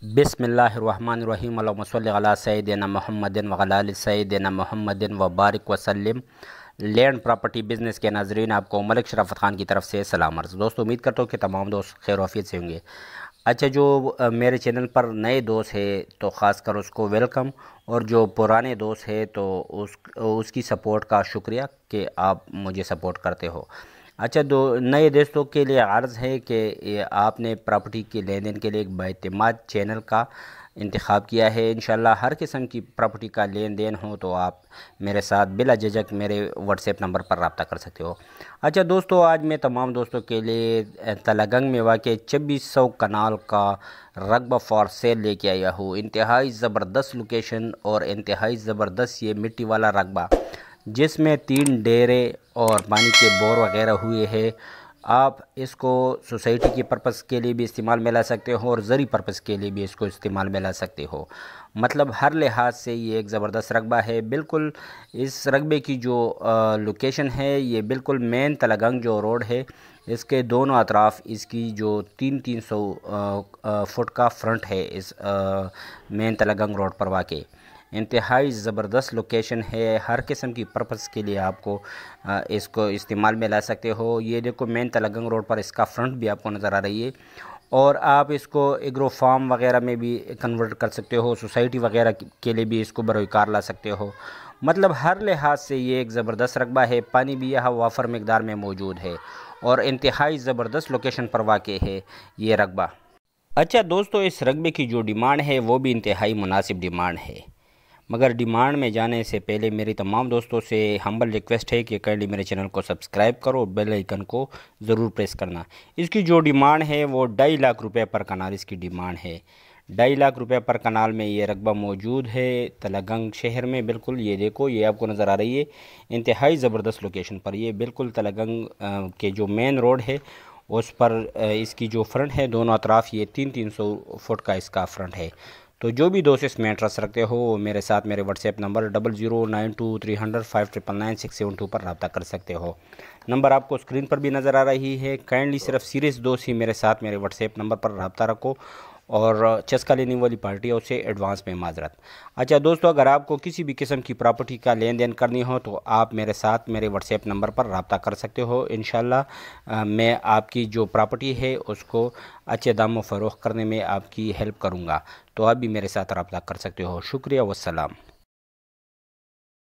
بسم اللہ الرحمن الرحیم اللہم صلی علی سیدنا محمد وعلی آل سیدنا محمد وبارک وسلم۔ لینڈ پراپرٹی بزنس کے ناظرین، آپ کو ملک شرافت خان کی طرف سے سلام عرض۔ دوستو امید کرتا ہوں کہ تمام دوست خیر و عافیت سے ہوں گے۔ اچھا، جو میرے چینل پر نئے دوست ہے تو خاص کر اس کو ویلکم، اور جو پرانے دوست ہے تو اس کی سپورٹ کا شکریہ کہ آپ مجھے سپورٹ کرتے ہو۔ اچھا، نئے دوستوں کے لیے عرض ہے کہ آپ نے پراپرٹی کے لین دین کے لیے ایک بااعتماد چینل کا انتخاب کیا ہے۔ انشاءاللہ ہر قسم کی پراپرٹی کا لین دین ہو تو آپ میرے ساتھ بلا جھجک میرے واٹس ایپ نمبر پر رابطہ کر سکتے ہو۔ اچھا دوستو، آج میں تمام دوستوں کے لیے تلگنگ میں واقع 2600 کنال کا رقبہ فار سیل لے کے آیا ہوں۔ انتہائی زبردست لوکیشن اور انتہائی زبردست یہ مٹی والا رقبہ، جس میں 3 ڈیرے اور پانی کے بور وغیرہ ہوئے ہیں۔ آپ اس کو سوسائٹی کے پرپس کے لیے بھی استعمال میں لا سکتے ہو اور زرعی پرپس کے لیے بھی اس کو استعمال میں لا سکتے ہو۔ مطلب ہر لحاظ سے یہ ایک زبردست رقبہ ہے۔ بالکل اس رقبے کی جو لوکیشن ہے، یہ بالکل مین تلگنگ جو روڈ ہے، اس کے دونوں اطراف اس کی جو 300 فٹ کا فرنٹ ہے اس مین تلگنگ روڈ پر واقع۔ انتہائی زبردست لوکیشن ہے، ہر قسم کی پرپس کے لیے آپ کو اس کو استعمال میں لا سکتے ہو۔ یہ دیکھو مین تلگنگ روڈ پر اس کا فرنٹ بھی آپ کو نظر آ رہی ہے، اور آپ اس کو ایگرو فارم وغیرہ میں بھی کنورٹ کر سکتے ہو، سوسائٹی وغیرہ کے لیے بھی اس کو بروئے کار لا سکتے ہو۔ مطلب ہر لحاظ سے یہ ایک زبردست رقبہ ہے۔ پانی بھی یہاں وافر مقدار میں موجود ہے اور انتہائی زبردست لوکیشن پر واقع ہے یہ رقبہ۔ اچھا دوستو، اس رقبے کی جو ڈیمانڈ ہے وہ بھی انتہائی مناسب ڈیمانڈ ہے، مگر ڈیمانڈ میں جانے سے پہلے میری تمام دوستوں سے ہمبل ریکویسٹ ہے کہ کائنڈلی میرے چینل کو سبسکرائب کرو، بیل آئیکن کو ضرور پریس کرنا۔ اس کی جو ڈیمانڈ ہے وہ 2.5 لاکھ روپے پر کنال اس کی ڈیمانڈ ہے۔ 2.5 لاکھ روپے پر کنال میں یہ رقبہ موجود ہے تلگنگ شہر میں۔ بالکل یہ دیکھو، یہ آپ کو نظر آ رہی ہے انتہائی زبردست لوکیشن پر۔ یہ بالکل تلگنگ کے جو مین روڈ ہے اس پر اس کی جو فرنٹ ہے، دونوں اطراف یہ 300 فٹ کا اس کا فرنٹ ہے۔ تو جو بھی دوست اس میں انٹرسٹ رکھتے ہو وہ میرے ساتھ میرے واٹس ایپ نمبر 00923005999672 پر رابطہ کر سکتے ہو۔ نمبر آپ کو اسکرین پر بھی نظر آ رہی ہے۔ کائنڈلی صرف سیریس دوست ہی میرے ساتھ میرے واٹس ایپ نمبر پر رابطہ رکھو، اور چسکا لینے والی پارٹی ہے اسے ایڈوانس میں معذرت۔ اچھا دوستو، اگر آپ کو کسی بھی قسم کی پراپرٹی کا لین دین کرنی ہو تو آپ میرے ساتھ میرے واٹس ایپ نمبر پر رابطہ کر سکتے ہو۔ انشاءاللہ میں آپ کی جو پراپرٹی ہے اس کو اچھے دام و فروخت کرنے میں آپ کی ہیلپ کروں گا، تو آپ بھی میرے ساتھ رابطہ کر سکتے ہو۔ شکریہ والسلام۔